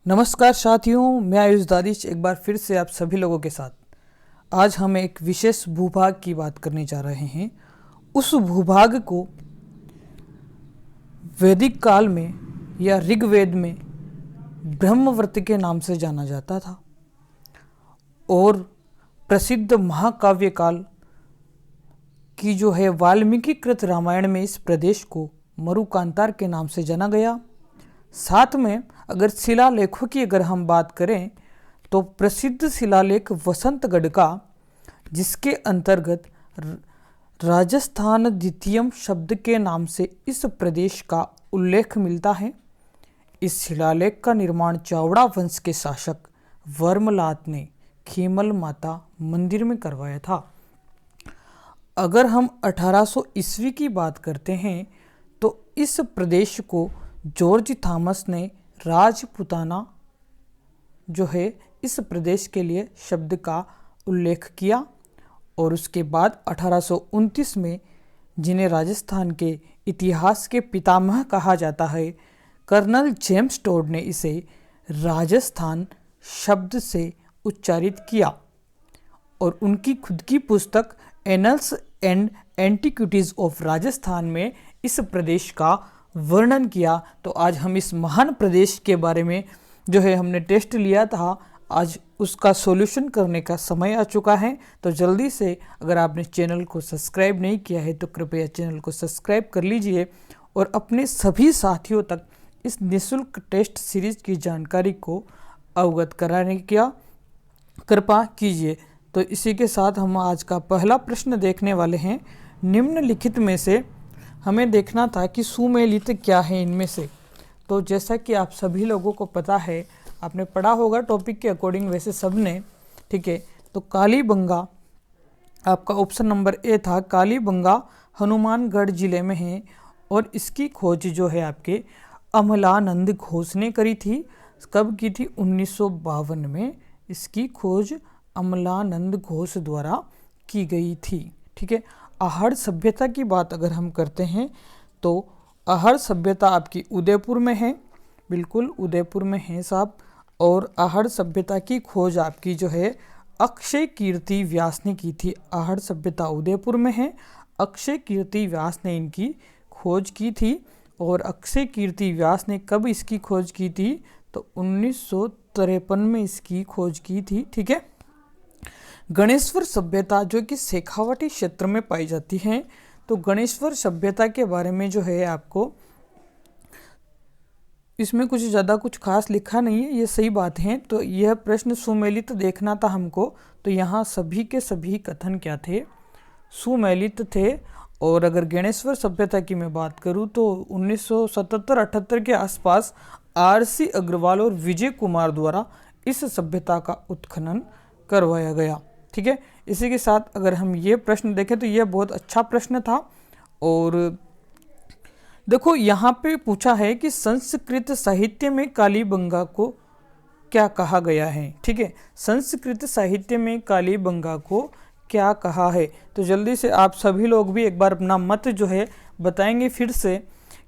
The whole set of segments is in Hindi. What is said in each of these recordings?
नमस्कार साथियों, मैं आयुष दादिश एक बार फिर से आप सभी लोगों के साथ। आज हम एक विशेष भूभाग की बात करने जा रहे हैं। उस भूभाग को वैदिक काल में या ऋग्वेद में ब्रह्मवर्त के नाम से जाना जाता था और प्रसिद्ध महाकाव्य काल की जो है वाल्मीकि कृत रामायण में इस प्रदेश को मरुकांतार के नाम से जाना गया। साथ में अगर शिलालेखों की अगर हम बात करें तो प्रसिद्ध शिलालेख वसंतगढ़ का, जिसके अंतर्गत राजस्थान द्वितीयम शब्द के नाम से इस प्रदेश का उल्लेख मिलता है। इस शिलालेख का निर्माण चावड़ा वंश के शासक वर्मलात ने खीमल माता मंदिर में करवाया था। अगर हम 1800 ईस्वी की बात करते हैं तो इस प्रदेश को जॉर्ज थॉमस ने राजपुताना जो है इस प्रदेश के लिए शब्द का उल्लेख किया और उसके बाद 1829 में, जिन्हें राजस्थान के इतिहास के पितामह कहा जाता है, कर्नल जेम्स टोड ने इसे राजस्थान शब्द से उच्चारित किया और उनकी खुद की पुस्तक annuls and antiquities of Rajasthan में इस प्रदेश का वर्णन किया। तो आज हम इस महान प्रदेश के बारे में जो है हमने टेस्ट लिया था, आज उसका सॉल्यूशन करने का समय आ चुका है। तो जल्दी से अगर आपने चैनल को सब्सक्राइब नहीं किया है तो कृपया चैनल को सब्सक्राइब कर लीजिए और अपने सभी साथियों तक इस निःशुल्क टेस्ट सीरीज की जानकारी को अवगत कराने की कृपा कीजिए। तो इसी के साथ हम आज का पहला प्रश्न देखने वाले हैं। निम्नलिखित में से हमें देखना था कि सुमेलित क्या है इनमें से। तो जैसा कि आप सभी लोगों को पता है, आपने पढ़ा होगा टॉपिक के अकॉर्डिंग वैसे सब ने, ठीक है। तो कालीबंगा आपका ऑप्शन नंबर ए था। कालीबंगा हनुमानगढ़ जिले में है और इसकी खोज जो है आपके अमलानंद घोष ने करी थी। कब की थी? 1952 में इसकी खोज अमलानंद घोष द्वारा की गई थी, ठीक है। आहड़ सभ्यता की बात अगर हम करते हैं तो आहड़ सभ्यता आपकी उदयपुर में है, बिल्कुल उदयपुर में है साहब। और आहड़ सभ्यता की खोज आपकी जो है अक्षय कीर्ति व्यास ने की थी। आहड़ सभ्यता उदयपुर में है, अक्षय कीर्ति व्यास ने इनकी खोज की थी। और अक्षय कीर्ति व्यास ने कब इसकी खोज की थी? तो 1953 में इसकी खोज की थी, ठीक है। गणेश्वर सभ्यता जो कि शेखावाटी क्षेत्र में पाई जाती है, तो गणेश्वर सभ्यता के बारे में जो है आपको इसमें कुछ ज़्यादा कुछ खास लिखा नहीं है, ये सही बात है। तो यह प्रश्न सुमेलित देखना था हमको। तो यहाँ सभी के सभी कथन क्या थे? सुमेलित थे। और अगर गणेश्वर सभ्यता की मैं बात करूँ तो 1977-78 के आसपास आरसी अग्रवाल और विजय कुमार द्वारा इस सभ्यता का उत्खनन करवाया गया, ठीक है। इसी के साथ अगर हम ये प्रश्न देखें तो यह बहुत अच्छा प्रश्न था। और देखो यहाँ पे पूछा है कि संस्कृत साहित्य में कालीबंगा को क्या कहा गया है, ठीक है। संस्कृत साहित्य में कालीबंगा को क्या कहा है? तो जल्दी से आप सभी लोग भी एक बार अपना मत जो है बताएंगे फिर से।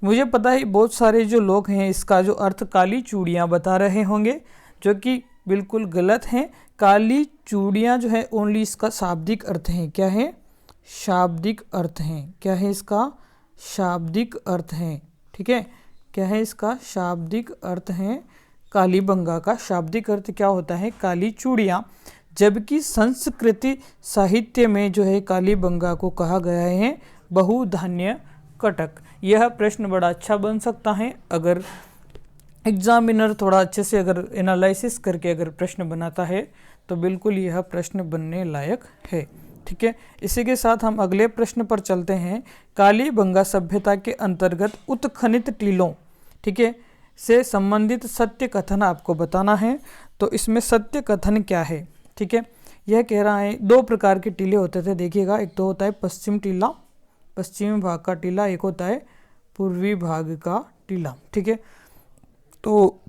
मुझे पता है बहुत सारे जो लोग हैं इसका जो अर्थ काली चूड़ियाँ बता रहे होंगे, जो कि बिल्कुल गलत हैं। काली चूड़ियाँ जो है ओनली इसका शाब्दिक अर्थ है। क्या है? शाब्दिक अर्थ हैं। क्या है इसका? शाब्दिक अर्थ हैं, ठीक है। क्या है इसका? शाब्दिक अर्थ है। कालीबंगा का शाब्दिक अर्थ क्या होता है? काली चूड़ियाँ। जबकि संस्कृति साहित्य में जो है कालीबंगा को कहा गया है बहुधान्य कटक। यह प्रश्न बड़ा अच्छा बन सकता है अगर एग्जामिनर थोड़ा अच्छे से अगर एनालिसिस करके अगर प्रश्न बनाता है तो बिल्कुल यह प्रश्न बनने लायक है, ठीक है। इसी के साथ हम अगले प्रश्न पर चलते हैं। कालीबंगा सभ्यता के अंतर्गत उत्खनित टीलों, ठीक है, से संबंधित सत्य कथन आपको बताना है। तो इसमें सत्य कथन क्या है, ठीक है। यह कह रहा है 2 प्रकार के टीले होते थे, देखिएगा। एक तो होता है पश्चिम टीला, पश्चिमी भाग का टीला, एक होता है पूर्वी भाग का टीला, ठीक है। तो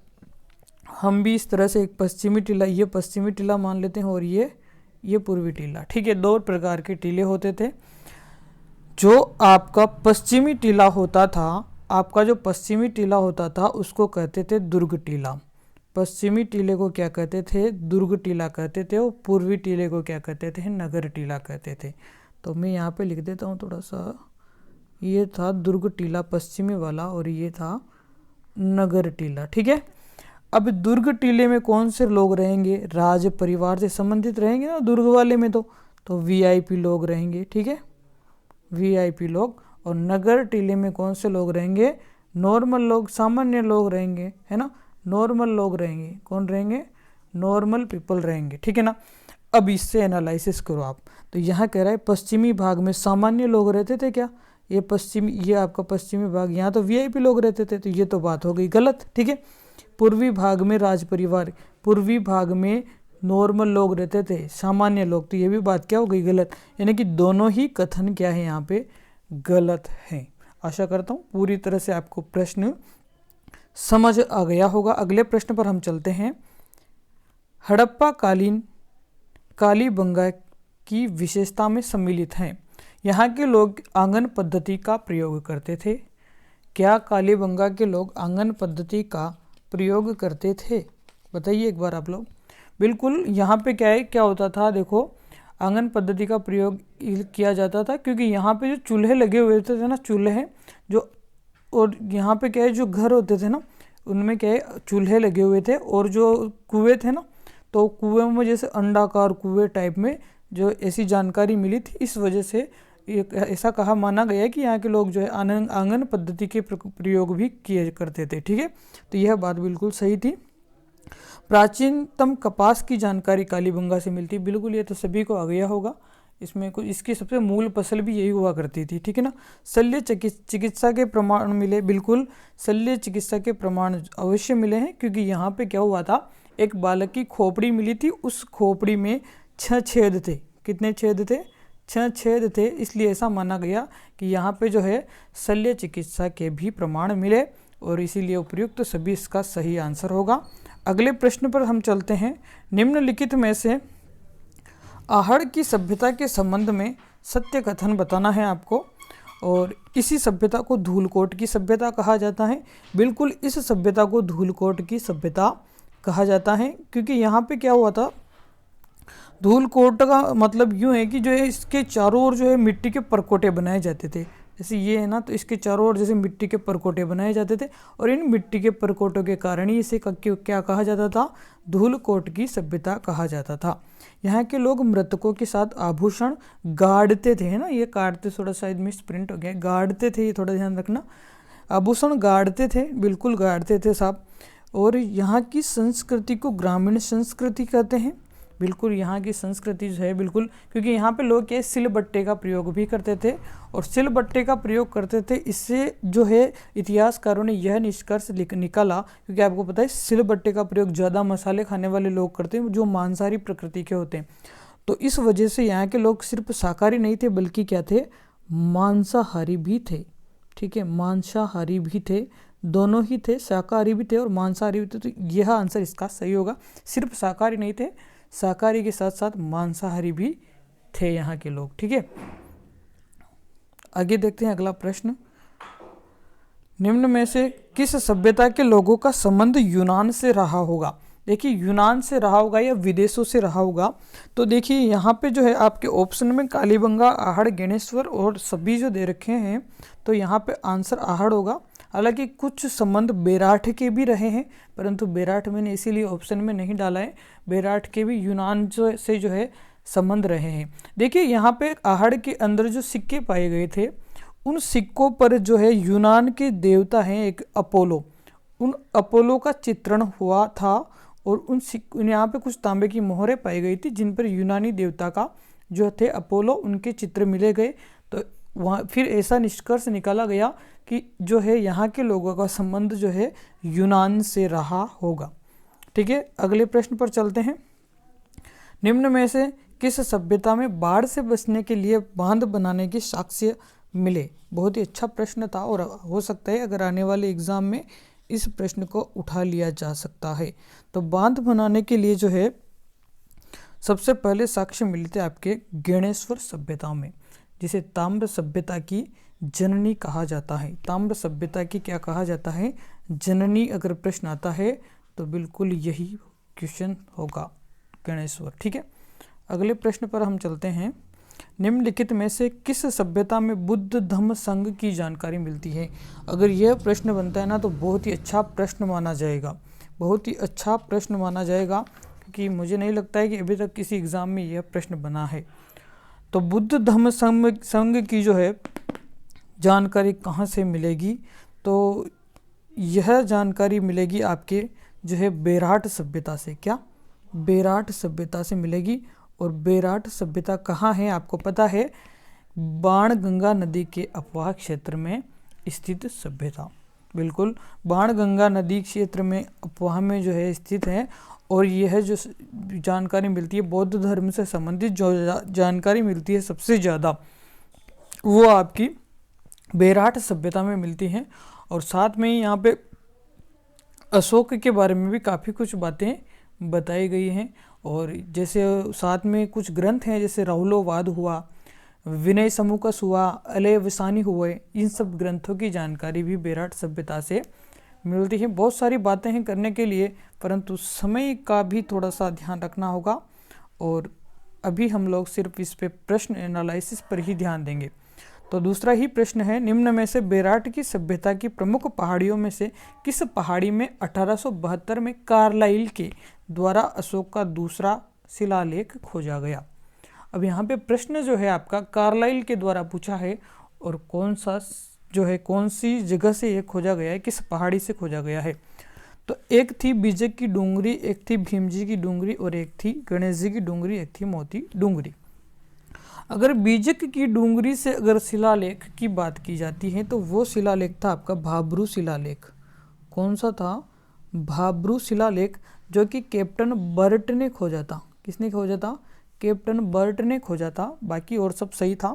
हम भी इस तरह से एक पश्चिमी टीला, ये पश्चिमी टीला मान लेते हैं और ये पूर्वी टीला, ठीक है। 2 प्रकार के टीले होते थे। जो आपका पश्चिमी टीला होता था, आपका जो पश्चिमी टीला होता था उसको कहते थे दुर्ग टीला। पश्चिमी टीले को क्या कहते थे? दुर्ग टीला कहते थे, और पूर्वी टीले को क्या कहते थे? नगर टीला कहते थे। तो मैं यहाँ पे लिख देता हूँ थोड़ा सा, ये था दुर्ग टीला पश्चिमी वाला, और ये था नगर टीला। ठीक है, अब दुर्ग टीले में कौन से लोग रहेंगे? राज परिवार से संबंधित रहेंगे ना दुर्ग वाले में, तो वीआईपी लोग रहेंगे। ठीक है, वीआईपी लोग। और नगर टीले में कौन से लोग रहेंगे? नॉर्मल लोग, सामान्य लोग रहेंगे, है ना, नॉर्मल लोग रहेंगे। कौन रहेंगे? नॉर्मल पीपल रहेंगे। ठीक है ना। अब इससे एनालिसिस करो आप। तो यहाँ कह रहा है पश्चिमी भाग में सामान्य लोग रहते थे क्या? ये पश्चिमी, ये आपका पश्चिमी भाग, यहाँ तो वीआईपी लोग रहते थे, तो ये तो बात हो गई गलत। ठीक है, पूर्वी भाग में राज परिवार, पूर्वी भाग में नॉर्मल लोग रहते थे, सामान्य लोग, तो ये भी बात क्या हो गई? गलत। यानी कि दोनों ही कथन क्या है यहाँ पे? गलत है। आशा करता हूँ पूरी तरह से आपको प्रश्न समझ आ गया होगा। अगले प्रश्न पर हम चलते हैं। हड़प्पा कालीन कालीबंगा की विशेषता में सम्मिलित हैं। यहाँ के लोग आंगन पद्धति का प्रयोग करते थे। क्या कालीबंगा के लोग आंगन पद्धति का प्रयोग करते थे? बताइए एक बार आप लोग। बिल्कुल, यहाँ पे क्या है, क्या होता था, देखो आंगन पद्धति का प्रयोग किया जाता था क्योंकि यहाँ पे जो चूल्हे लगे हुए थे ना, चूल्हे जो, और यहाँ पे क्या है जो घर होते थे ना, उनमें क्या है चूल्हे लगे हुए थे, और जो कुएं थे ना, तो कुएं में जैसे अंडाकार कुएं टाइप में जो ऐसी जानकारी मिली थी, इस वजह से ऐसा कहा माना गया है कि यहाँ के लोग जो है आंगन पद्धति के प्रयोग भी किए करते थे। ठीक है, तो यह बात बिल्कुल सही थी। प्राचीनतम कपास की जानकारी कालीबंगा से मिलती, बिल्कुल ये तो सभी को आ गया होगा। इसमें कुछ इसकी सबसे मूल फसल भी यही हुआ करती थी। ठीक है ना। शल्य चिकित्सा के प्रमाण मिले, बिल्कुल शल्य चिकित्सा के प्रमाण अवश्य मिले हैं, क्योंकि यहाँ पे क्या हुआ था, एक बालक की खोपड़ी मिली थी, उस खोपड़ी में 6 छेद थे। कितने छेद थे? 6 छेद थे, इसलिए ऐसा माना गया कि यहाँ पे जो है शल्य चिकित्सा के भी प्रमाण मिले, और इसीलिए उपयुक्त तो सभी इसका सही आंसर होगा। अगले प्रश्न पर हम चलते हैं। निम्नलिखित में से आहड़ की सभ्यता के संबंध में सत्य कथन बताना है आपको, और इसी सभ्यता को धूलकोट की सभ्यता कहा जाता है। बिल्कुल, इस सभ्यता को धूलकोट की सभ्यता कहा जाता है, क्योंकि यहाँ पे क्या हुआ था, धूलकोट का मतलब यूँ है कि जो है इसके चारों ओर जो है मिट्टी के परकोटे बनाए जाते थे। जैसे ये है ना, तो इसके चारों ओर जैसे मिट्टी के परकोटे बनाए जाते थे, और इन मिट्टी के परकोटों के कारण ही इसे क्या कहा जाता था? धूलकोट की सभ्यता कहा जाता था। यहाँ के लोग मृतकों के साथ आभूषण गाड़ते थे, है ना, ये काटते, थोड़ा शायद मिस प्रिंट हो गया, गाड़ते थे, ये थोड़ा ध्यान रखना, आभूषण गाड़ते थे, बिल्कुल गाड़ते थे साहब। और यहाँ की संस्कृति को ग्रामीण संस्कृति कहते हैं। बिल्कुल, यहाँ की संस्कृति जो है, बिल्कुल, क्योंकि यहाँ पे लोग क्या सिलबट्टे का प्रयोग भी करते थे, और सिलबट्टे का प्रयोग करते थे। इससे जो है इतिहासकारों ने यह निष्कर्ष निकाला, क्योंकि आपको पता है सिलबट्टे का प्रयोग ज़्यादा मसाले खाने वाले लोग करते हैं, जो मांसाहारी प्रकृति के होते हैं। तो इस वजह से यहाँ के लोग सिर्फ शाकाहारी नहीं थे, बल्कि क्या थे? मांसाहारी भी थे। ठीक है, मांसाहारी भी थे, दोनों ही थे, शाकाहारी भी थे और मांसाहारी भी थे। तो यह आंसर इसका सही होगा। सिर्फ शाकाहारी नहीं थे, शाकाहारी के साथ साथ मांसाहारी भी थे यहाँ के लोग। ठीक है, आगे देखते हैं अगला प्रश्न। निम्न में से किस सभ्यता के लोगों का संबंध यूनान से रहा होगा? देखिए, यूनान से रहा होगा या विदेशों से रहा होगा। तो देखिए यहाँ पे जो है आपके ऑप्शन में कालीबंगा, आहड़, गेनेश्वर और सभी जो दे रखे हैं, तो यहाँ पे आंसर आहड़ होगा। हालांकि कुछ संबंध बेराठ के भी रहे हैं, परंतु बेराठ मैंने इसीलिए ऑप्शन में नहीं डाला है। बेराठ के भी यूनान से जो है संबंध रहे हैं। देखिए यहाँ पे आहड़ के अंदर जो सिक्के पाए गए थे, उन सिक्कों पर जो है यूनान के देवता हैं एक अपोलो, उन अपोलो का चित्रण हुआ था, और उन यहाँ पे कुछ तांबे की मोहरें पाई गई थी, जिन पर यूनानी देवता का जो थे अपोलो, उनके चित्र मिले गए। तो वहाँ फिर ऐसा निष्कर्ष निकाला गया कि जो है यहाँ के लोगों का संबंध जो है यूनान से रहा होगा। ठीक है, अगले प्रश्न पर चलते हैं। निम्न में से किस सभ्यता में बाढ़ से बचने के लिए बांध बनाने के साक्ष्य मिले? बहुत ही अच्छा प्रश्न था, और हो सकता है अगर आने वाले एग्जाम में इस प्रश्न को उठा लिया जा सकता है। तो बांध बनाने के लिए जो है सबसे पहले साक्ष्य मिलते आपके गेनेश्वर सभ्यता में, जिसे ताम्र सभ्यता की जननी कहा जाता है। ताम्र सभ्यता की क्या कहा जाता है? जननी। अगर प्रश्न आता है तो बिल्कुल यही क्वेश्चन होगा गणेश्वर। ठीक है, अगले प्रश्न पर हम चलते हैं। निम्नलिखित में से किस सभ्यता में बुद्ध धम्म संघ की जानकारी मिलती है? अगर यह प्रश्न बनता है ना तो बहुत ही अच्छा प्रश्न माना जाएगा, बहुत ही अच्छा प्रश्न माना जाएगा, क्योंकि मुझे नहीं लगता है कि अभी तक किसी एग्ज़ाम में यह प्रश्न बना है। तो बुद्ध धम्म संघ की जो है जानकारी कहाँ से मिलेगी? तो यह जानकारी मिलेगी आपके जो है बेराट सभ्यता से। क्या? बेराट सभ्यता से मिलेगी। और बेराट सभ्यता कहाँ है आपको पता है? बाणगंगा नदी के अपवाह क्षेत्र में स्थित सभ्यता। बिल्कुल, बाणगंगा नदी क्षेत्र में अपवाह में जो है स्थित है। और यह जो जानकारी मिलती है बौद्ध धर्म से संबंधित जो जानकारी मिलती है सबसे ज़्यादा, वो आपकी बेराट सभ्यता में मिलती है। और साथ में ही यहाँ पे अशोक के बारे में भी काफ़ी कुछ बातें बताई गई हैं। और जैसे साथ में कुछ ग्रंथ हैं, जैसे राहुलोवाद हुआ, विनय समुकस हुआ, अलेवसानी हुए, इन सब ग्रंथों की जानकारी भी बेराट सभ्यता से मिलती है। बहुत सारी बातें हैं करने के लिए, परंतु समय का भी थोड़ा सा ध्यान रखना होगा। और अभी हम लोग सिर्फ इस पे प्रश्न एनालिसिस पर ही ध्यान देंगे। तो दूसरा ही प्रश्न है, निम्न में से बेराट की सभ्यता की प्रमुख पहाड़ियों में से किस पहाड़ी में 1872 में कार्लाइल के द्वारा अशोक का दूसरा शिलालेख खोजा गया? अब यहाँ पे प्रश्न जो है आपका कार्लाइल के द्वारा पूछा है, और कौन सा जो है कौन सी जगह से ये खोजा गया है, किस पहाड़ी से खोजा गया है? तो एक थी बीजक की डूंगरी, एक थी भीमजी की डूंगरी, और एक थी गणेश जी की डूंगरी, एक थी मोती डूंगरी। अगर बीजक की डूंगरी से अगर शिलालेख की बात की जाती है तो वो शिलालेख था आपका भाब्रू शिलालेख। कौन सा था? भाब्रू शिलालेख, जो कि कैप्टन बर्ट ने खोजा था। किसने खोजा था? कैप्टन बर्ट ने खोजा था। बाकी और सब सही था,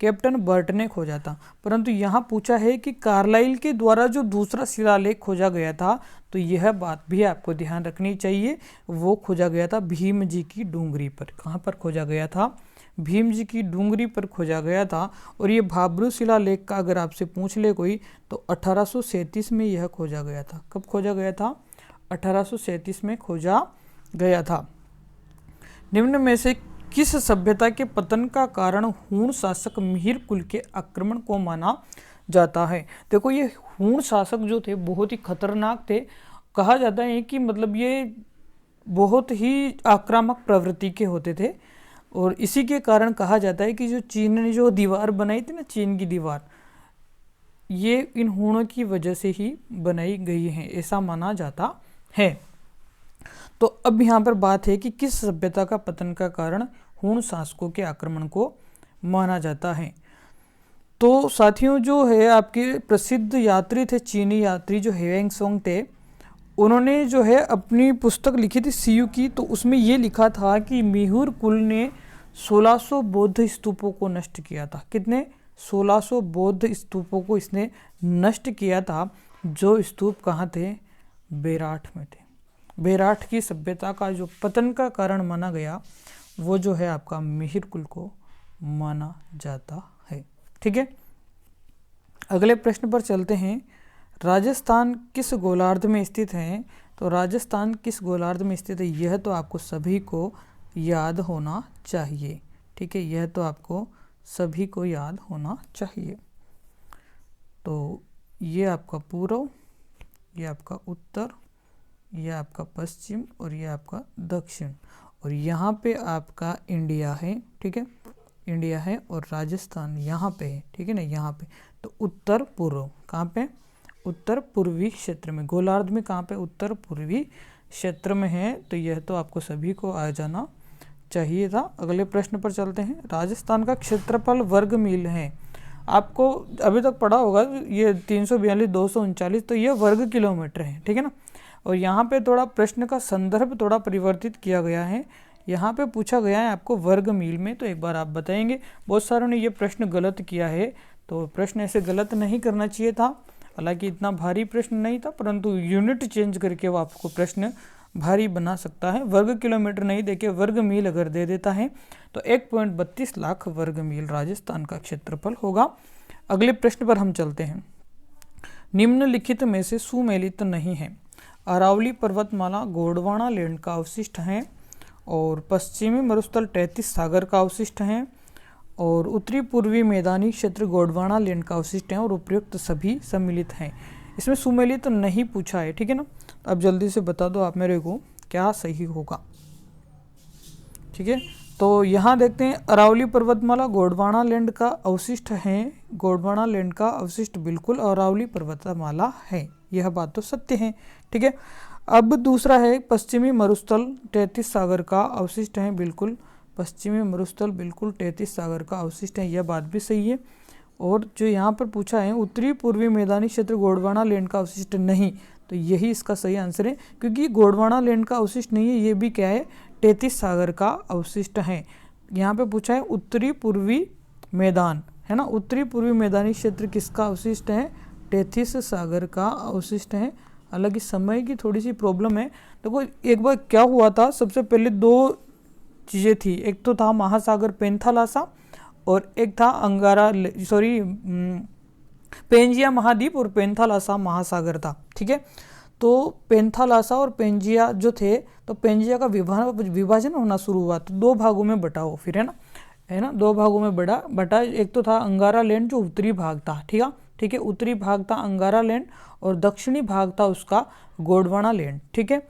कैप्टन बर्ट ने खोजा था। परंतु यहाँ पूछा है कि कार्लाइल के द्वारा जो दूसरा शिलालेख खोजा गया था, तो यह बात भी आपको ध्यान रखनी चाहिए, वो खोजा गया था भीम जी की डूंगरी पर। कहाँ पर खोजा गया था? भीम जी की डूंगरी पर खोजा गया था। और ये भाब्रू शिलालेख का अगर आपसे पूछ ले कोई, तो 1837 में यह खोजा गया था। कब खोजा गया था? 1837 में खोजा गया था। निम्न में से किस सभ्यता के पतन का कारण हूण शासक मिहिर कुल के आक्रमण को माना जाता है? देखो, ये हूण शासक जो थे बहुत ही खतरनाक थे। कहा जाता है कि मतलब ये बहुत ही आक्रामक प्रवृत्ति के होते थे। और इसी के कारण कहा जाता है कि जो चीन ने जो दीवार बनाई थी ना, चीन की दीवार, ये इन हूणों की वजह से ही बनाई गई है, ऐसा माना जाता है। तो अब यहाँ पर बात है कि किस सभ्यता का पतन का कारण हूण शासकों के आक्रमण को माना जाता है? तो साथियों, जो है आपके प्रसिद्ध यात्री थे, चीनी यात्री जो ह्वेंगसोंग थे, उन्होंने जो है अपनी पुस्तक लिखी थी सीयू की। तो उसमें ये लिखा था कि मिहिर कुल ने 1600 बौद्ध स्तूपों को नष्ट किया था। कितने? 1600 बौद्ध स्तूपों को इसने नष्ट किया था। जो स्तूप कहाँ थे? बेराट में थे। बेराट की सभ्यता का जो पतन का कारण माना गया, वो जो है आपका मिहिर कुल को माना जाता है। ठीक है, अगले प्रश्न पर चलते हैं। राजस्थान किस गोलार्ध में स्थित है? तो राजस्थान किस गोलार्ध में स्थित है, यह तो आपको सभी को याद होना चाहिए। ठीक है, यह तो आपको सभी को याद होना चाहिए। तो ये आपका पूर्व, ये आपका उत्तर, ये आपका पश्चिम, और ये आपका दक्षिण। और यहाँ पे आपका इंडिया है। ठीक है, इंडिया है, और राजस्थान यहाँ पे है। ठीक है ना, यहाँ पे। तो उत्तर पूर्व कहाँ पे? उत्तर पूर्वी क्षेत्र में। गोलार्ध में कहाँ पे? उत्तर पूर्वी क्षेत्र में है। तो यह तो आपको सभी को आ जाना चाहिए था। अगले प्रश्न पर चलते हैं। राजस्थान का क्षेत्रफल वर्ग मील है। आपको अभी तक पढ़ा होगा ये 342, 239, तो ये वर्ग किलोमीटर है। ठीक है ना। और यहाँ पे थोड़ा प्रश्न का संदर्भ थोड़ा परिवर्तित किया गया है। यहाँ पे पूछा गया है आपको वर्ग मील में, तो एक बार आप बताएंगे। बहुत सारों ने ये प्रश्न गलत किया है, तो प्रश्न ऐसे गलत नहीं करना चाहिए था। हालांकि इतना भारी प्रश्न नहीं था, परंतु यूनिट चेंज करके वो आपको प्रश्न भारी बना सकता है। वर्ग किलोमीटर नहीं देके वर्ग मील अगर दे देता है तो 1.32 लाख वर्ग मील राजस्थान का क्षेत्रफल होगा। अगले प्रश्न पर हम चलते हैं। निम्नलिखित में से सुमेलित नहीं है। अरावली पर्वतमाला गोंडवाना लैंड का अवशिष्ट है, और पश्चिमी मरुस्थल 33 सागर का अवशिष्ट है, और उत्तरी पूर्वी मैदानी क्षेत्र गोंडवाना लैंड का अवशिष्ट है, और उपयुक्त सभी सम्मिलित हैं। इसमें सुमेलित तो नहीं पूछा है, ठीक है ना। तो अब जल्दी से बता दो आप मेरे को क्या सही होगा, ठीक है। तो यहाँ देखते हैं अरावली पर्वतमाला गोंडवाना लैंड का अवशिष्ट है, गोंडवाना लैंड का अवशिष्ट बिल्कुल अरावली पर्वतमाला है, यह बात तो सत्य है, ठीक है। अब दूसरा है पश्चिमी मरुस्थल 33 सागर का अवशिष्ट है, बिल्कुल पश्चिमी मरुस्थल बिल्कुल 33 सागर का अवशिष्ट है, यह बात भी सही है। और जो यहाँ पर पूछा है उत्तरी पूर्वी मैदानी क्षेत्र गोंडवाना लैंड का अवशिष्ट नहीं, तो यही इसका सही आंसर है, क्योंकि गोंडवाना लैंड का अवशिष्ट नहीं है, ये भी क्या है 33 सागर का अवशिष्ट है। यहाँ पे पूछा है उत्तरी पूर्वी मैदान, है ना, उत्तरी पूर्वी मैदानी क्षेत्र किसका अवशिष्ट है, 33 सागर का अवशिष्ट है। हालांकि समय की थोड़ी सी प्रॉब्लम है। देखो एक बार क्या हुआ था, सबसे पहले दो चीज़ें थी, एक तो था महासागर पेंथालासा और एक था पेंजिया महाद्वीप और पेंथालासा महासागर था, ठीक है। तो पेंथालासा और पेंजिया जो थे, तो पेंजिया का विभाजन होना शुरू हुआ, तो दो भागों में बटा हो फिर, है ना, दो भागों में बटा। एक तो था अंगारा लैंड जो उत्तरी भाग था, ठीक है, उत्तरी भाग था अंगारा लैंड और दक्षिणी भाग था उसका गोंडवाना लैंड, ठीक है।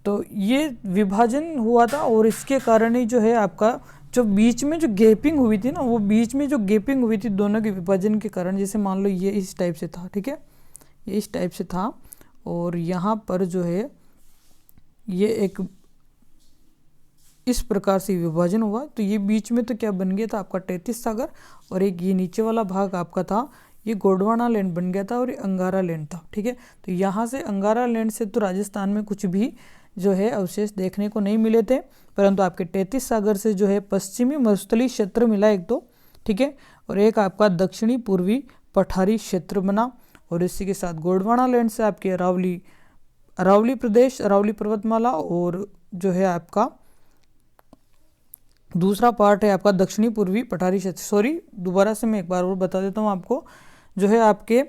तो ये विभाजन हुआ था और इसके कारण ही जो है आपका जो बीच में जो गैपिंग हुई थी ना, वो बीच में जो गैपिंग हुई थी दोनों के विभाजन के कारण, जैसे मान लो ये इस टाइप से था, ठीक है, ये इस टाइप से था, और यहाँ पर जो है ये एक इस प्रकार से विभाजन हुआ, तो ये बीच में तो क्या बन गया था आपका 33 सागर, और एक ये नीचे वाला भाग आपका था ये गोंडवाना लैंड बन गया था, और ये अंगारा लैंड था, ठीक है। तो यहाँ से अंगारा लैंड से तो राजस्थान में कुछ भी जो है अवशेष देखने को नहीं मिले थे, परंतु आपके 33 सागर से जो है पश्चिमी मरुस्थलीय क्षेत्र मिला एक तो, ठीक है, और एक आपका दक्षिणी पूर्वी पठारी क्षेत्र बना, और इसी के साथ गोंडवाना लैंड से आपके अरावली प्रदेश, अरावली पर्वतमाला, और जो है आपका दूसरा पार्ट है आपका दक्षिणी पूर्वी पठारी क्षेत्र। दोबारा से मैं एक बार और बता देता हूँ आपको, जो है आपके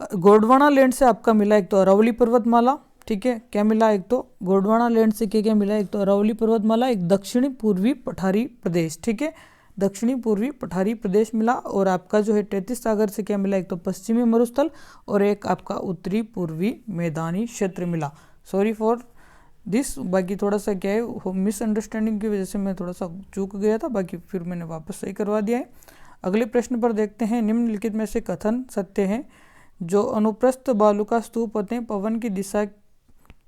गोंडवाना लैंड से आपका मिला एक तो अरावली पर्वतमाला, ठीक है, क्या मिला, एक तो गोंडवाना लैंड से क्या मिला, एक तो अरावली पर्वतमाला, एक दक्षिणी पूर्वी पठारी प्रदेश, ठीक है, दक्षिणी पूर्वी पठारी प्रदेश मिला, और आपका जो है 33 सागर से क्या मिला, एक तो पश्चिमी मरुस्थल और एक आपका उत्तरी पूर्वी मैदानी क्षेत्र मिला। सॉरी फॉर दिस, बाकी थोड़ा सा क्या है मिसअंडरस्टैंडिंग की वजह से मैं थोड़ा सा चूक गया था, बाकी फिर मैंने वापस सही करवा दिया है। अगले प्रश्न पर देखते हैं, निम्नलिखित में से कथन सत्य है, जो अनुप्रस्थ बालुका स्तूप होते हैं पवन की दिशा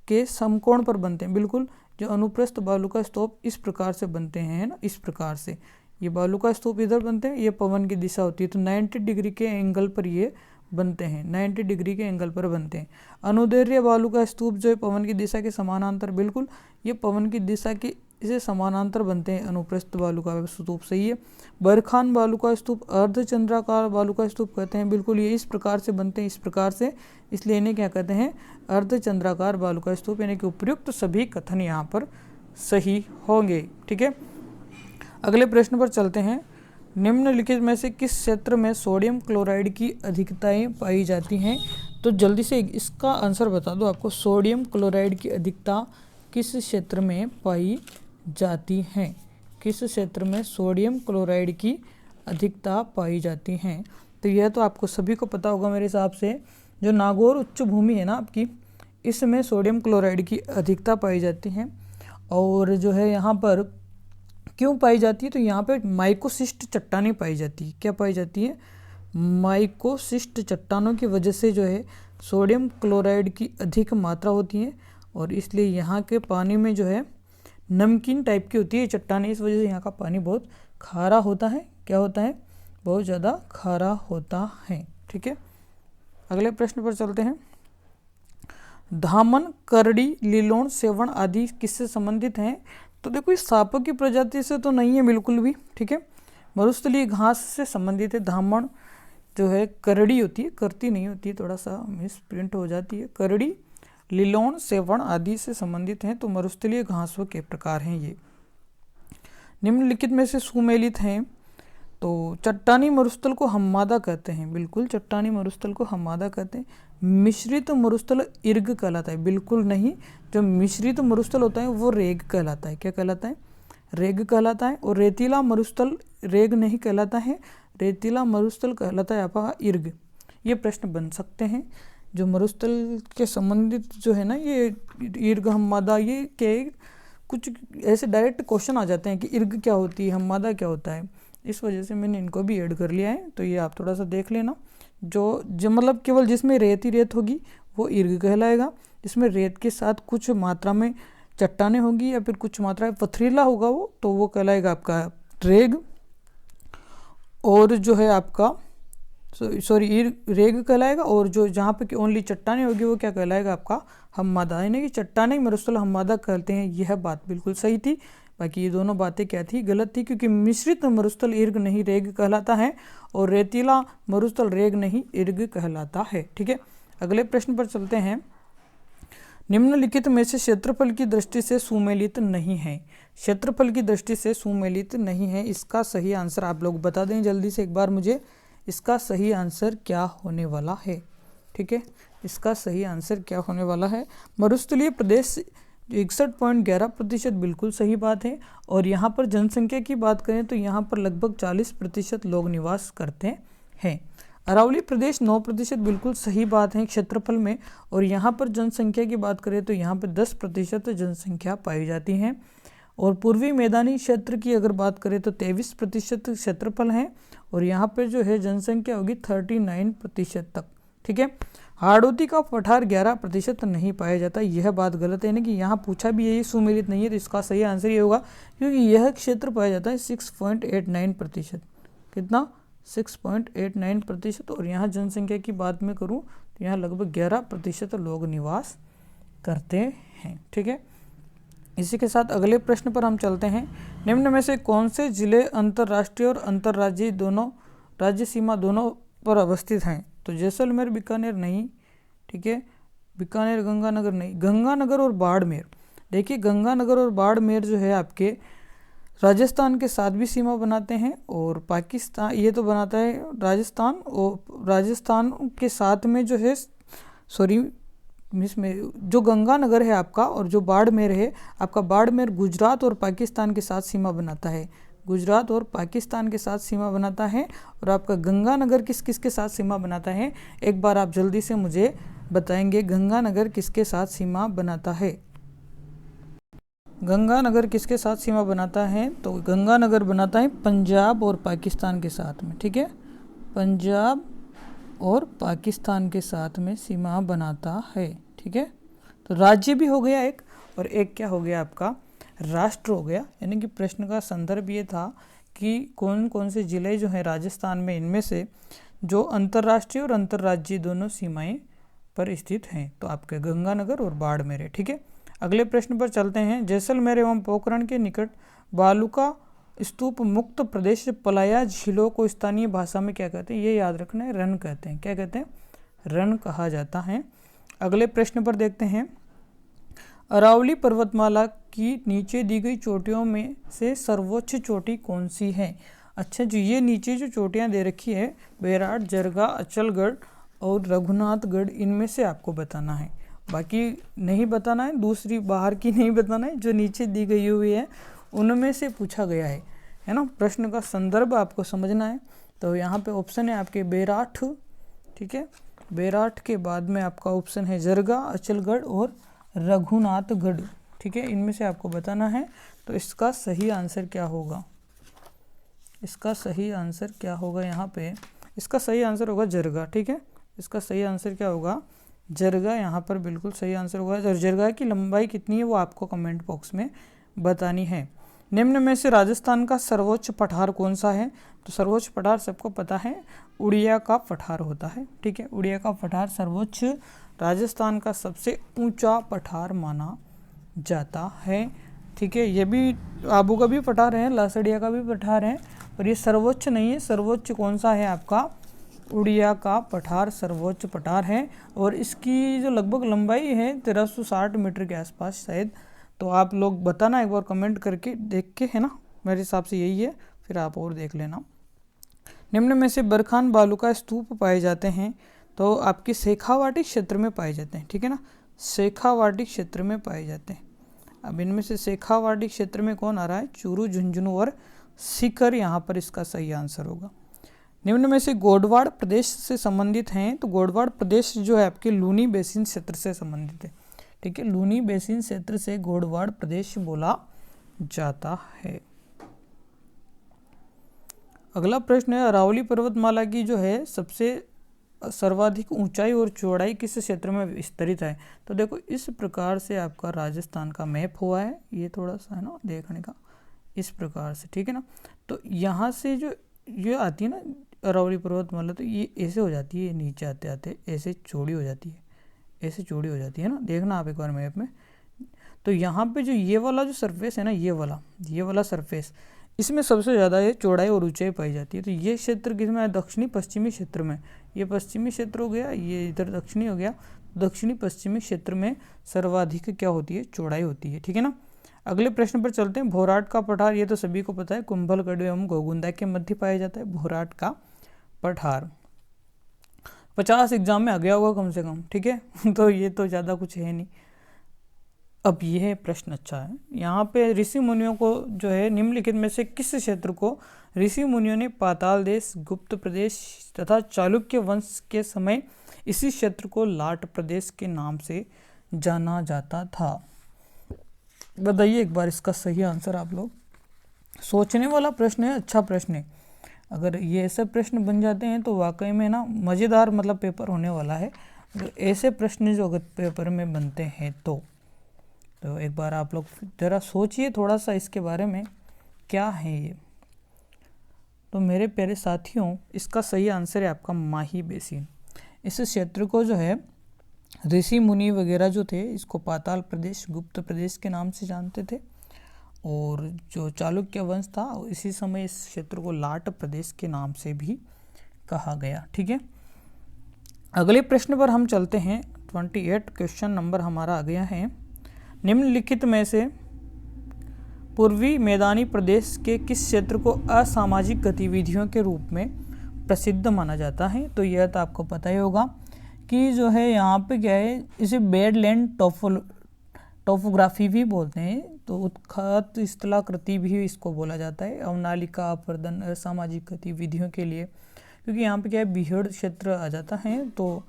के समकोण पर बनते हैं। बिल्कुल, जो अनुप्रस्थ बालुका स्तूप इस प्रकार से बनते हैं, है ना, इस प्रकार से ये बालुका स्तूप इधर बनते हैं, ये पवन की दिशा होती है, तो 90 डिग्री के एंगल पर ये बनते हैं, 90 डिग्री के एंगल पर बनते हैं। अनुदैर्घ्य बालुका स्तूप जो है पवन की दिशा के समानांतर, बिल्कुल ये पवन की दिशा के इसे समानांतर बनते हैं, अनुप्रस्थ बालुका स्तूप, सही है। बरखान बालुका स्तूप अर्धचंद्राकार बालुका स्तूप कहते हैं, बिल्कुल ये इस प्रकार से बनते हैं, इस प्रकार से, इसलिए इन्हें क्या कहते हैं, अर्धचंद्राकार बालुका स्तूप, यानी कि उपयुक्त सभी कथन यहाँ पर सही होंगे, ठीक है। अगले प्रश्न पर चलते हैं, निम्नलिखित में से किस क्षेत्र में सोडियम क्लोराइड की अधिकताएं पाई जाती हैं। तो जल्दी से इसका आंसर बता दो आपको, सोडियम क्लोराइड की अधिकता किस क्षेत्र में पाई जाती हैं, किस क्षेत्र में सोडियम क्लोराइड की अधिकता पाई जाती हैं। तो यह तो आपको सभी को पता होगा मेरे हिसाब से, जो नागौर उच्च भूमि है ना आपकी, इसमें सोडियम क्लोराइड की अधिकता पाई जाती है। और जो है यहाँ पर क्यों पाई जाती है, तो यहाँ पे माइकोसिस्ट चट्टानें पाई जाती है। क्या पाई जाती है, माइकोसिस्ट चट्टानों की वजह से जो है सोडियम क्लोराइड की अधिक मात्रा होती है, और इसलिए यहाँ के पानी में जो है नमकीन टाइप की होती है चट्टानें, इस वजह से यहाँ का पानी बहुत खारा होता है। क्या होता है, बहुत ज़्यादा खारा होता है, ठीक है। अगले प्रश्न पर चलते हैं, धामन, करड़ी, लीलोन, सेवण आदि किससे संबंधित हैं। तो देखो इस सांपों की प्रजाति से तो नहीं है बिल्कुल भी, ठीक है, मरुस्थलीय घास से संबंधित है। धामन जो है करड़ी होती है, करती नहीं होती है, थोड़ा सा मिस प्रिंट हो जाती है। करड़ी, लीलोन, सेवण आदि से संबंधित हैं, तो मरुस्थलीय घासों के प्रकार हैं ये। निम्नलिखित में से सुमेलित हैं, तो चट्टानी मरुस्थल को हम्मादा कहते हैं, बिल्कुल चट्टानी मरुस्थल को हम्मादा कहते हैं। मिश्रित मरुस्थल इर्ग कहलाता है? बिल्कुल नहीं, जो मिश्रित मरुस्थल होता है वो रेग कहलाता है। क्या कहलाता है? रेग कहलाता है। और रेतीला मरुस्थल रेग नहीं कहलाता है, रेतीला मरुस्थल कहलाता है आपका इर्ग। ये प्रश्न बन सकते हैं जो मरुस्थल के संबंधित जो है ना, ये इर्ग हम्मादा, ये क्या कुछ ऐसे डायरेक्ट क्वेश्चन आ जाते हैं कि इर्ग क्या होती है, हम्मादा क्या होता है, इस वजह से मैंने इनको भी ऐड कर लिया है। तो ये आप थोड़ा सा देख लेना। जो मतलब केवल जिसमें रेत ही रेत होगी वो इर्ग कहलाएगा, जिसमें रेत के साथ कुछ मात्रा में चट्टानें होगी या फिर कुछ मात्रा में पथरीला होगा वो कहलाएगा आपका रेग। और जो है आपका रेग कहलाएगा। और जो जहाँ पे ओनली चट्टानें होगी वो क्या कहलाएगा आपका हम्मादा, यानी कि चट्टानें मरुस्थल हम्मादा कहते हैं। यह बात बिल्कुल सही थी। बाकी ये दोनों बातें क्या थी? गलत थी, क्योंकि मिश्रित मरुस्थल इर्ग नहीं रेग कहलाता है और रेतीला मरुस्थल रेग नहीं इर्ग कहलाता है। ठीक है, अगले प्रश्न पर चलते हैं। निम्नलिखित में से क्षेत्रफल की दृष्टि से सुमेलित नहीं है। क्षेत्रफल की दृष्टि से सुमेलित नहीं है, इसका सही आंसर आप लोग बता दें जल्दी से एक बार मुझे। इसका सही आंसर क्या होने वाला है? ठीक है, इसका सही आंसर क्या होने वाला है? मरुस्थलीय प्रदेश 61.11% बिल्कुल सही बात है। और यहाँ पर जनसंख्या की बात करें तो यहाँ पर लगभग 40% लोग निवास करते हैं। अरावली प्रदेश 9% बिल्कुल सही बात है क्षेत्रफल में। और यहाँ पर जनसंख्या की बात करें तो यहाँ पर 10% जनसंख्या पाई जाती है। और पूर्वी मैदानी क्षेत्र की अगर बात करें तो 23% क्षेत्रफल है और यहाँ पर जो है जनसंख्या होगी 39% तक। ठीक है, हाड़ौती का पठार 11% नहीं पाया जाता, यह बात गलत है। यानी कि यहाँ पूछा भी यही सुमेलित नहीं है, तो इसका सही आंसर ये होगा, क्योंकि यह क्षेत्र पाया जाता है 6.89%। कितना? 6.89%। और यहाँ जनसंख्या की बात मैं करूँ तो यहाँ लगभग 11% लोग निवास करते हैं। ठीक है, इसी के साथ अगले प्रश्न पर हम चलते हैं। निम्न में से कौन से जिले अंतर्राष्ट्रीय और अंतर्राज्यीय दोनों राज्य सीमा दोनों पर अवस्थित हैं? तो जैसलमेर बीकानेर नहीं, ठीक है, बीकानेर गंगानगर नहीं, गंगानगर और बाड़मेर। देखिए गंगानगर और बाड़मेर जो है आपके राजस्थान के साथ भी सीमा बनाते हैं और पाकिस्तान ये तो बनाता है राजस्थान, और राजस्थान के साथ में जो है इसमें जो गंगानगर है आपका और जो बाड़मेर है आपका, बाड़मेर गुजरात और पाकिस्तान के साथ सीमा बनाता है, गुजरात और पाकिस्तान के साथ सीमा बनाता है। और आपका गंगानगर किस किस के साथ सीमा बनाता है? एक बार आप जल्दी से मुझे बताएंगे, गंगानगर किसके साथ सीमा बनाता है? गंगानगर किसके साथ सीमा बनाता है? तो गंगानगर बनाता है पंजाब और पाकिस्तान के साथ में। ठीक है, पंजाब और पाकिस्तान के साथ में सीमा बनाता है। ठीक है, तो राज्य भी हो गया एक, और एक क्या हो गया आपका? राष्ट्र हो गया। यानी कि प्रश्न का संदर्भ ये था कि कौन कौन से जिले जो हैं राजस्थान में, इनमें से जो अंतर्राष्ट्रीय और अंतर्राज्यीय दोनों सीमाएं पर स्थित हैं, तो आपके गंगानगर और बाड़मेर है। ठीक है, अगले प्रश्न पर चलते हैं। जैसलमेर एवं पोखरण के निकट बालूका स्तूप मुक्त प्रदेश पलाया झीलों को स्थानीय भाषा में क्या कहते हैं? ये याद रखना है, रण कहते हैं। क्या कहते हैं? रण कहा जाता है। अगले प्रश्न पर देखते हैं। अरावली पर्वतमाला की नीचे दी गई चोटियों में से सर्वोच्च चोटी कौन सी है? अच्छा जी, ये नीचे जो चोटियां दे रखी है, बैराट, जरगा, अचलगढ़ और रघुनाथगढ़, इनमें से आपको बताना है। बाकी नहीं बताना है, दूसरी बाहर की नहीं बताना है, जो नीचे दी गई हुई है उनमें से पूछा गया है ना। प्रश्न का संदर्भ आपको समझना है। तो यहाँ पे ऑप्शन है आपके बैराठ, ठीक है, बैराठ के बाद में आपका ऑप्शन है जरगा, अचलगढ़ और रघुनाथगढ़। ठीक है, इनमें से आपको बताना है। तो इसका सही आंसर क्या होगा? इसका सही आंसर क्या होगा? यहाँ पे इसका सही आंसर होगा जरगा। ठीक है, इसका सही आंसर क्या होगा? जरगा। यहाँ पर बिल्कुल सही आंसर होगा। और जरगा की लंबाई कितनी है वो आपको कमेंट बॉक्स में बतानी है। निम्न में से राजस्थान का सर्वोच्च पठार कौन सा है? तो सर्वोच्च पठार सबको पता है, उड़िया का पठार होता है। ठीक है, उड़िया का पठार सर्वोच्च राजस्थान का सबसे ऊंचा पठार माना जाता है। ठीक है, ये भी आबू का भी पठार है, लासड़िया का भी पठार है, और ये सर्वोच्च नहीं है। सर्वोच्च कौन सा है आपका? उड़िया का पठार सर्वोच्च पठार है। और इसकी जो लगभग लंबाई है 1360 मीटर के आसपास शायद। तो आप लोग बताना एक बार कमेंट करके देख के, है ना, मेरे हिसाब से यही है, फिर आप और देख लेना। निम्न में से बरखान बालू का स्तूप पाए जाते हैं, तो आपके शेखावाटी क्षेत्र में पाए जाते हैं, ठीक है ना, शेखावाटी क्षेत्र में पाए जाते हैं। अब इनमें से शेखावाटी क्षेत्र में कौन आ रहा है, चूरू, झुंझुनू और सीकर यहाँ पर इसका सही आंसर होगा। निम्न में से गोडवाड़ प्रदेश से संबंधित हैं, तो गोडवाड़ प्रदेश जो है आपके लूनी बेसिन क्षेत्र से संबंधित है, ठीक है, लूनी बेसिन क्षेत्र से गोडवाड़ प्रदेश बोला जाता है। अगला प्रश्न है, अरावली पर्वतमाला की जो है सबसे सर्वाधिक ऊंचाई और चौड़ाई किस क्षेत्र में विस्तरित है। तो देखो इस प्रकार से आपका राजस्थान का मैप हुआ है, ये थोड़ा सा है ना देखने का, इस प्रकार से, ठीक है ना। तो यहाँ से जो ये आती है ना अरावली पर्वतमाला, तो ये ऐसे हो जाती है, ये नीचे आते आते ऐसे चौड़ी हो जाती है, ऐसे चौड़ी हो जाती है ना, देखना आप एक बार मैप में। तो यहाँ पे जो ये वाला जो सरफेस है ना, ये वाला सरफेस, इसमें सबसे ज़्यादा ये चौड़ाई और ऊंचाई पाई जाती है। तो ये क्षेत्र किसमें है, दक्षिणी पश्चिमी क्षेत्र में, ये पश्चिमी क्षेत्र हो गया, ये इधर दक्षिणी हो गया, दक्षिणी पश्चिमी क्षेत्र में सर्वाधिक क्या होती है, चौड़ाई होती है, ठीक है ना। अगले प्रश्न पर चलते हैं। भोराट का पठार, ये तो सभी को पता है, कुंभलगढ़ एवं गोगुंदा के मध्य पाया जाता है भोराट का पठार। 50 एग्जाम में आ गया होगा कम से कम, ठीक है तो ये तो ज़्यादा कुछ है नहीं। अब यह प्रश्न अच्छा है, यहाँ पे ऋषि मुनियों को जो है निम्नलिखित में से किस क्षेत्र को ऋषि मुनियों ने पाताल देश, गुप्त प्रदेश तथा चालुक्य वंश के समय इसी क्षेत्र को लाट प्रदेश के नाम से जाना जाता था। बताइए एक बार इसका सही आंसर। आप लोग सोचने वाला प्रश्न है, अच्छा प्रश्न है। अगर ये ऐसे प्रश्न बन जाते हैं तो वाकई में ना मज़ेदार मतलब पेपर होने वाला है। अगर ऐसे प्रश्न जो अगर पेपर में बनते हैं तो एक बार आप लोग ज़रा सोचिए थोड़ा सा इसके बारे में, क्या है ये। तो मेरे प्यारे साथियों, इसका सही आंसर है आपका माही बेसिन। इस क्षेत्र को जो है ऋषि मुनि वगैरह जो थे इसको पाताल प्रदेश, गुप्त प्रदेश के नाम से जानते थे, और जो चालुक्य वंश था इसी समय इस क्षेत्र को लाट प्रदेश के नाम से भी कहा गया, ठीक है। अगले प्रश्न पर हम चलते हैं। 28 क्वेश्चन नंबर हमारा आ गया है। निम्नलिखित में से पूर्वी मैदानी प्रदेश के किस क्षेत्र को असामाजिक गतिविधियों के रूप में प्रसिद्ध माना जाता है। तो यह तो आपको पता ही होगा कि जो है यहाँ पे क्या है, इसे बेडलैंड टोपोग्राफी भी बोलते हैं, तो उत्खत स्थलाकृति भी इसको बोला जाता है। अवनालिका अपर्दन असामाजिक गतिविधियों के लिए, क्योंकि यहाँ पे क्या है बीहड़ क्षेत्र आ जाता है, तो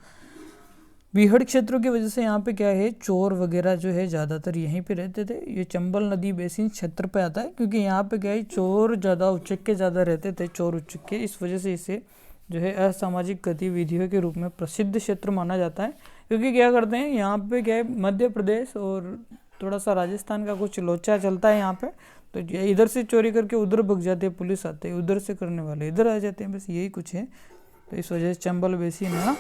बीहड़ क्षेत्रों की वजह से यहाँ पे क्या है चोर वगैरह जो है ज़्यादातर यहीं पे रहते थे। ये चंबल नदी बेसिन क्षेत्र पे आता है, क्योंकि यहाँ पे क्या है चोर ज़्यादा उच्चके ज़्यादा रहते थे, चोर उच्चके, इस वजह से इसे जो है असामाजिक गतिविधियों के रूप में प्रसिद्ध क्षेत्र माना जाता है। क्योंकि क्या करते हैं यहाँ पे क्या है मध्य प्रदेश और थोड़ा सा राजस्थान का कुछ लोचा चलता है यहाँ पे, तो इधर से चोरी करके उधर भग जाते हैं, पुलिस आते हैं, उधर से करने वाले इधर आ जाते हैं, बस यही कुछ है। तो इस वजह से चंबल बेसिन है ना।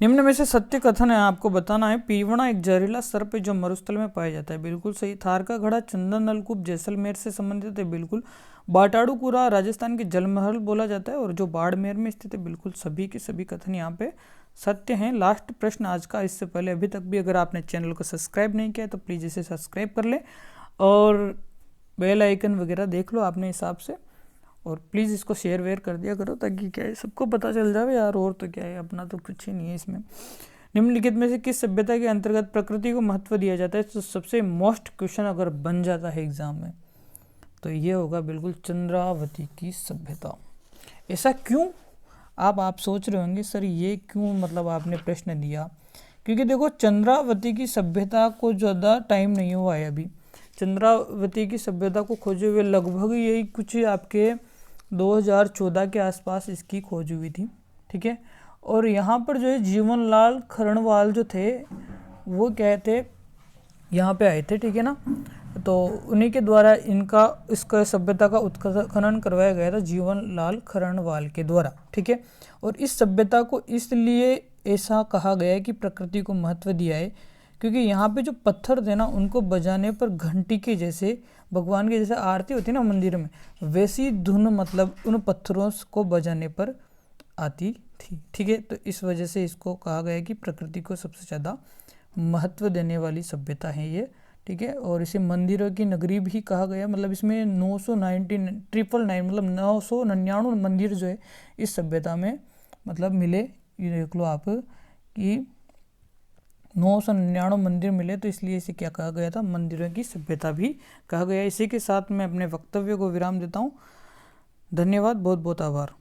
निम्न में से सत्य कथन है, आपको बताना है। पीवड़ा एक जहरीला सर्प है जो मरुस्थल में पाया जाता है, बिल्कुल सही। थार का घड़ा चंदन नलकूप जैसलमेर से संबंधित है, बिल्कुल। बाटाड़ूकुरा राजस्थान के जलमहल बोला जाता है और जो बाड़मेर में स्थित है, बिल्कुल सभी के सभी कथन यहाँ पे सत्य हैं। लास्ट प्रश्न आज का, इससे पहले अभी तक भी अगर आपने चैनल को सब्सक्राइब नहीं किया तो प्लीज़ इसे सब्सक्राइब कर ले और बेल आइकन वगैरह देख लो अपने हिसाब से, और प्लीज़ इसको शेयर वेयर कर दिया करो ताकि क्या है सबको पता चल जाए यार, और तो क्या है अपना तो कुछ ही नहीं है इसमें। निम्नलिखित में से किस सभ्यता के अंतर्गत प्रकृति को महत्व दिया जाता है। तो सबसे मोस्ट क्वेश्चन अगर बन जाता है एग्जाम में तो ये होगा बिल्कुल चंद्रावती की सभ्यता। ऐसा क्यों आप सोच रहे होंगे सर ये क्यों मतलब आपने प्रश्न दिया, क्योंकि देखो चंद्रावती की सभ्यता को ज़्यादा टाइम नहीं हुआ है अभी। चंद्रावती की सभ्यता को खोजे हुए लगभग यही कुछ आपके 2014 के आसपास इसकी खोज हुई थी, ठीक है। और यहाँ पर जो है जीवनलाल खरणवाल जो थे वो क्या थे यहाँ पे आए थे, ठीक है ना। तो उन्हीं के द्वारा इसका सभ्यता का उत्खनन करवाया गया था जीवनलाल खरणवाल के द्वारा, ठीक है। और इस सभ्यता को इसलिए ऐसा कहा गया है कि प्रकृति को महत्व दिया है, क्योंकि यहाँ पे जो पत्थर थे ना उनको बजाने पर घंटी के जैसे भगवान की जैसे आरती होती है ना मंदिर में, वैसी धुन मतलब उन पत्थरों को बजाने पर आती थी, ठीक है। तो इस वजह से इसको कहा गया है कि प्रकृति को सबसे ज़्यादा महत्व देने वाली सभ्यता है ये, ठीक है। और इसे मंदिरों की नगरी भी कहा गया, मतलब इसमें 999 मतलब 999 मंदिर जो है इस सभ्यता में मतलब मिले ये देख लो आप कि 999 मंदिर मिले, तो इसलिए इसे क्या कहा गया था, मंदिरों की सभ्यता भी कहा गया। इसी के साथ मैं अपने वक्तव्य को विराम देता हूँ। धन्यवाद, बहुत बहुत आभार।